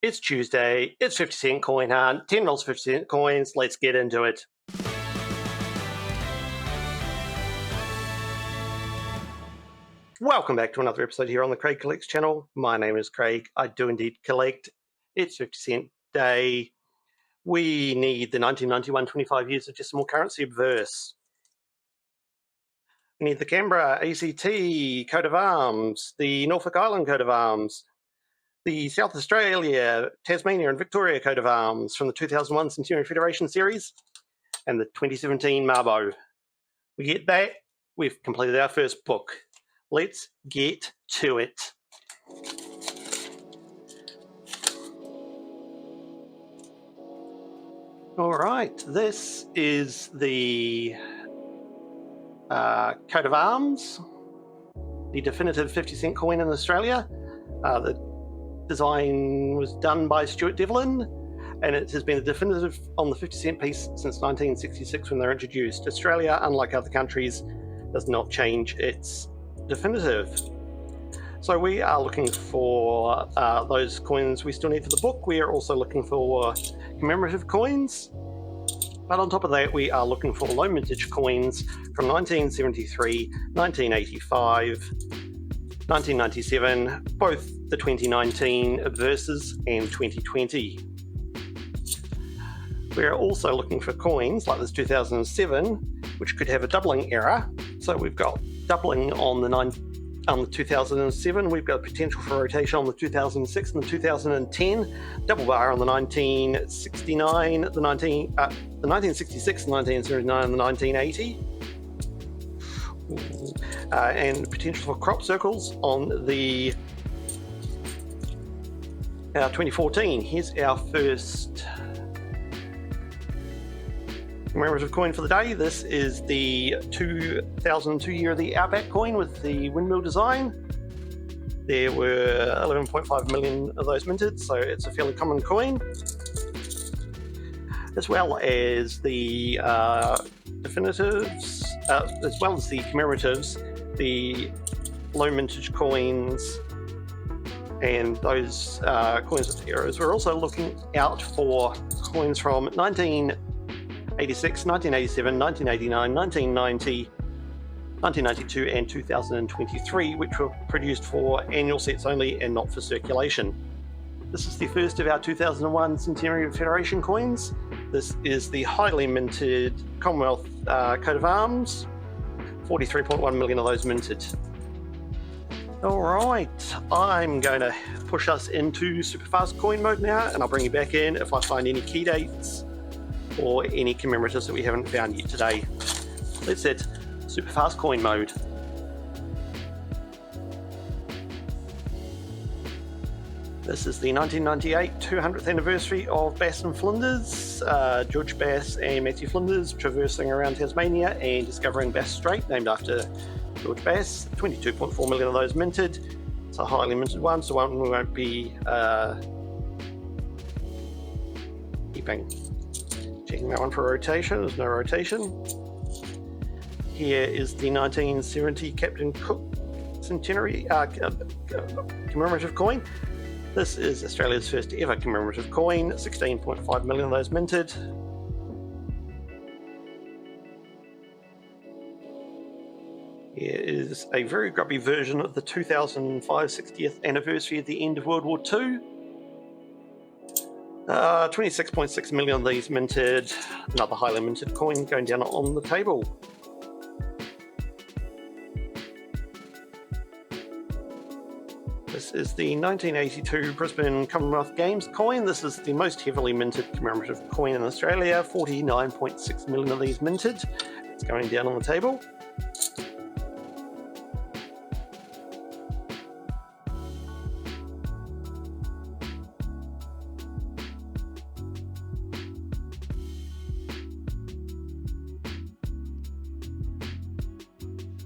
It's Tuesday, it's 50-cent coin hunt, $10 50-cent coins, let's get into it. Welcome back to another episode here on the Craig Collects channel. My name is Craig, I do indeed collect. It's 50-cent day. We need the 1991 25 years of decimal currency obverse. We need the Canberra ACT coat of arms, the Norfolk Island coat of arms, the South Australia, Tasmania and Victoria coat of arms from the 2001 Centenary Federation series, and the 2017 Mabo. We get that, we've completed our first book. Let's get to it. All right, this is the coat of arms, the definitive 50-cent coin in Australia. The design was done by Stuart Devlin, and it has been the definitive on the 50-cent piece since 1966 when they were introduced. Australia, unlike other countries, does not change its definitive. So we are looking for those coins we still need for the book. We are also looking for commemorative coins. But on top of that, we are looking for low mintage coins from 1973, 1985, 1997, both the 2019 obverses and 2020. We're also looking for coins like this 2007, which could have a doubling error. So we've got doubling on the 2007, we've got potential for rotation on the 2006 and the 2010, double bar on the 1969, the 1966, the 1979 and the 1980, and potential for crop circles on the 2014. Here's our first commemorative coin for the day. This is the 2002 year of the Outback coin with the windmill design. There were 11.5 million of those minted, so it's a fairly common coin. As well as the definitives, as well as the commemoratives, the low mintage coins, and those coins with errors. We're also looking out for coins from 1986, 1987, 1989, 1990, 1992 and 2023, which were produced for annual sets only and not for circulation. This is the first of our 2001 Centenary Federation coins. This is the highly minted Commonwealth coat of arms, 43.1 million of those minted. All right, I'm going to push us into super fast coin mode now, and I'll bring you back in if I find any key dates or any commemoratives that we haven't found yet today. Let's hit super fast coin mode. This is the 1998 200th anniversary of Bass and Flinders. George Bass and Matthew Flinders traversing around Tasmania and discovering Bass Strait, named after George Bass. 22.4 million of those minted. It's a highly minted one, so one we won't be keeping. Checking that one for rotation. There's no rotation. Here is the 1970 Captain Cook Centenary commemorative coin. This is Australia's first ever commemorative coin. 16.5 million of those minted. Here is a very grubby version of the 2005 60th anniversary of the end of World War II. 26.6 million of these minted. Another highly minted coin going down on the table. This is the 1982 Brisbane Commonwealth Games coin. This is the most heavily minted commemorative coin in Australia. 49.6 million of these minted. It's going down on the table.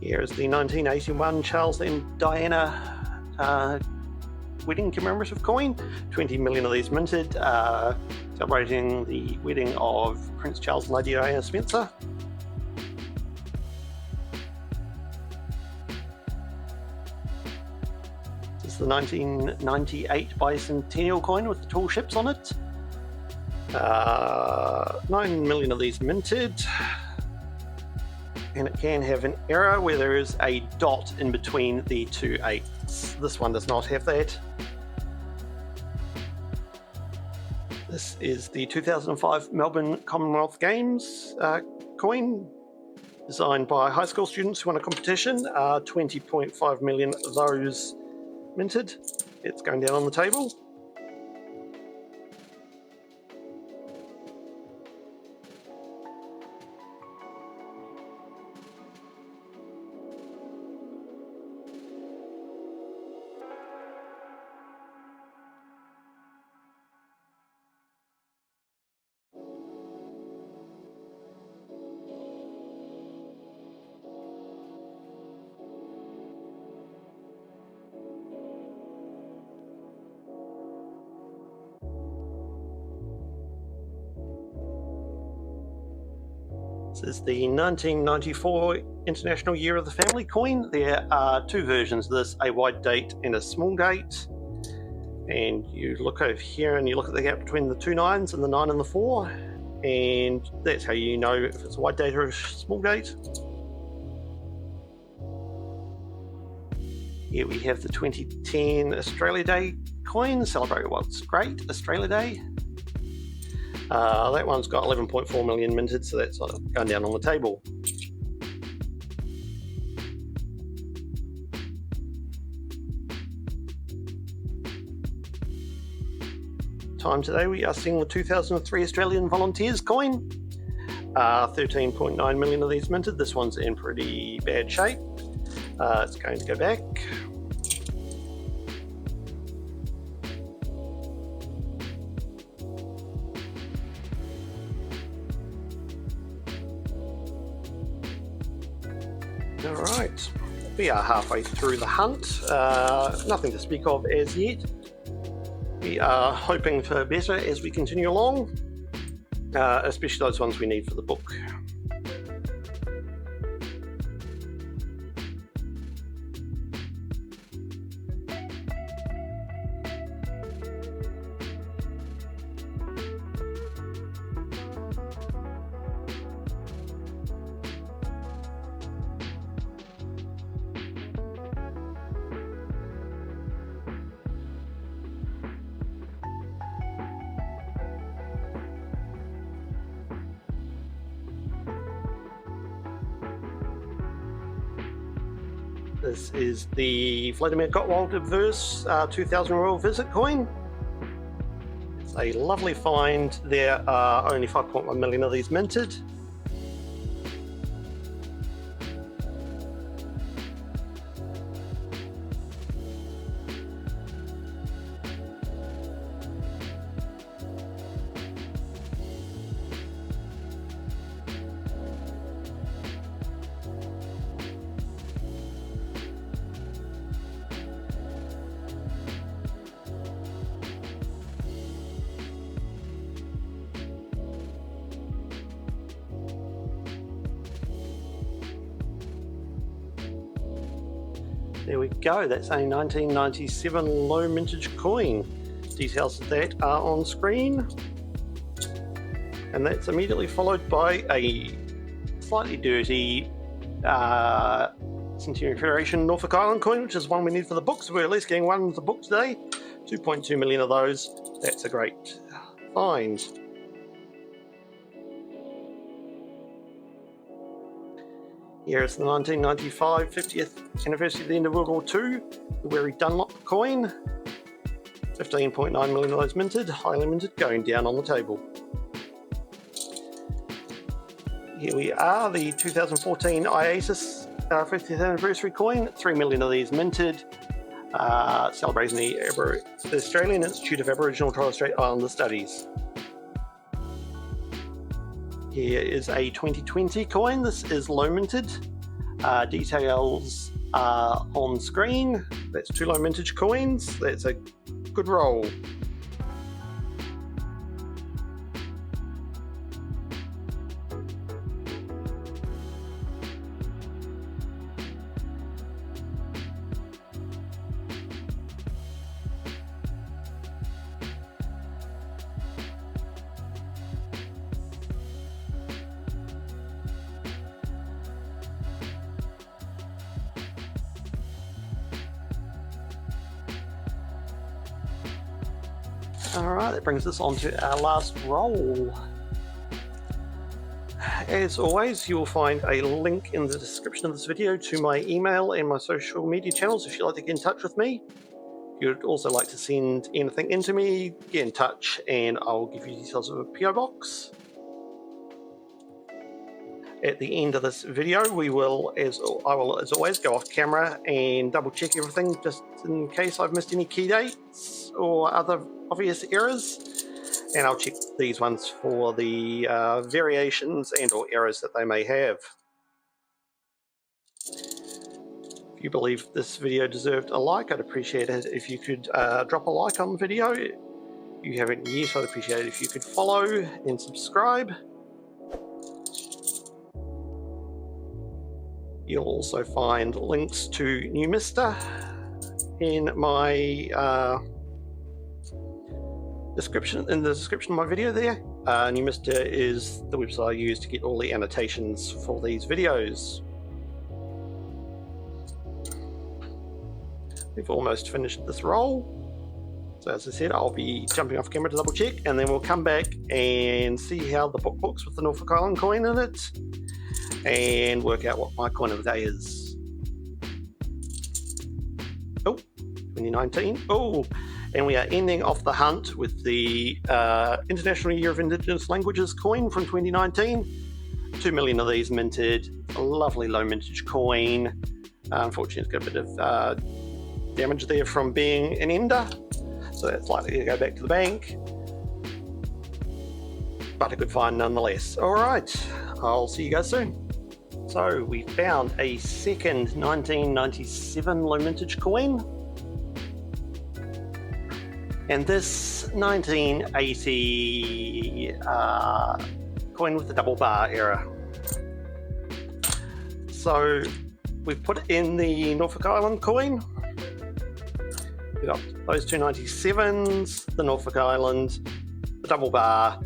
Here is the 1981 Charles and Diana wedding commemorative coin. 20 million of these minted, celebrating the wedding of Prince Charles and Lady Diana Spencer. This is the 1998 bicentennial coin with the tall ships on it. 9 million of these minted. And it can have an error where there is a dot in between the two 8s. This one does not have that. This is the 2005 Melbourne Commonwealth Games coin, designed by high school students who won a competition. 20.5 million of those minted. It's going down on the table. This is the 1994 International Year of the Family coin. There are two versions of this, a wide date and a small date. And you look over here and you look at the gap between the two 9s and the 9 and the 4. And that's how you know if it's a wide date or a small date. Here we have the 2010 Australia Day coin, celebrate what's great, Australia Day. That one's got 11.4 million minted, so that's going down on the table. Time today, we are seeing the 2003 Australian Volunteers coin. 13.9 million of these minted. This one's in pretty bad shape. It's going to go back. Alright, we are halfway through the hunt. Nothing to speak of as yet. We are hoping for better as we continue along, especially those ones we need for the book. This is the Vladimir Gottwald Verse 2000 Royal Visit coin. It's a lovely find. There are only 5.1 million of these minted. There we go, that's a 1997 low mintage coin. Details of that are on screen. And that's immediately followed by a slightly dirty Centenary Federation Norfolk Island coin, which is one we need for the book, so we're at least getting one for the book today. 2.2 million of those. That's a great find. Here is the 1995 50th anniversary of the end of World War II, the Wary Dunlop coin. 15.9 million of those minted, highly minted, going down on the table. Here we are, the 2014 IASIS 50th anniversary coin. 3 million of these minted, celebrating the Australian Institute of Aboriginal and Torres Strait Islander Studies. Here is a 2020 coin. This is low minted. Details are on screen. That's two low mintage coins. That's a good roll. Alright, that brings us on to our last roll. As always, you will find a link in the description of this video to my email and my social media channels if you'd like to get in touch with me. If you'd also like to send anything in to me, get in touch and I'll give you details of a PO box. At the end of this video, I will, as always, go off camera and double check everything just in case I've missed any key dates or other obvious errors. And I'll check these ones for the variations and or errors that they may have. If you believe this video deserved a like, I'd appreciate it if you could drop a like on the video. If you haven't yet, I'd appreciate it if you could follow and subscribe. You'll also find links to New Mister in my description of my video there. New Mister is the website I use to get all the annotations for these videos. We've almost finished this roll. So as I said, I'll be jumping off camera to double check and then we'll come back and see how the book looks with the Norfolk Island coin in it and work out what my coin of the day is. Oh, 2019. Oh, and we are ending off the hunt with the International Year of Indigenous Languages coin from 2019. 2 million of these minted. A lovely low mintage coin. Unfortunately, it's got a bit of damage there from being an ender, so that's likely to go back to the bank. But a good find nonetheless. All right, I'll see you guys soon. So we found a second 1997 low mintage coin. And this 1980 coin with the double bar error. So we've put it in the Norfolk Island coin. We've got those two 97s, the Norfolk Island, the double bar,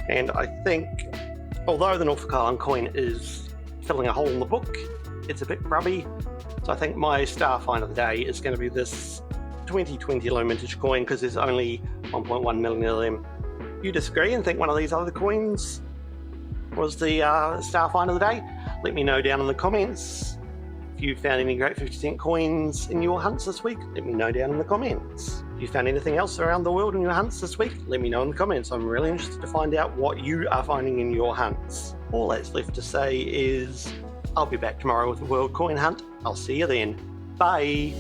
and I think, although the Norfolk Island coin is filling a hole in the book, it's a bit grubby, so I think my star find of the day is going to be this 2020 low mintage coin because there's only 1.1 million of them. If you disagree and think one of these other coins was the star find of the day, let me know down in the comments. If you found any great 50-cent coins in your hunts this week, let me know down in the comments. If you found anything else around the world in your hunts this week, let me know in the comments. I'm really interested to find out what you are finding in your hunts. All that's left to say is I'll be back tomorrow with a world coin hunt. I'll see you then. Bye.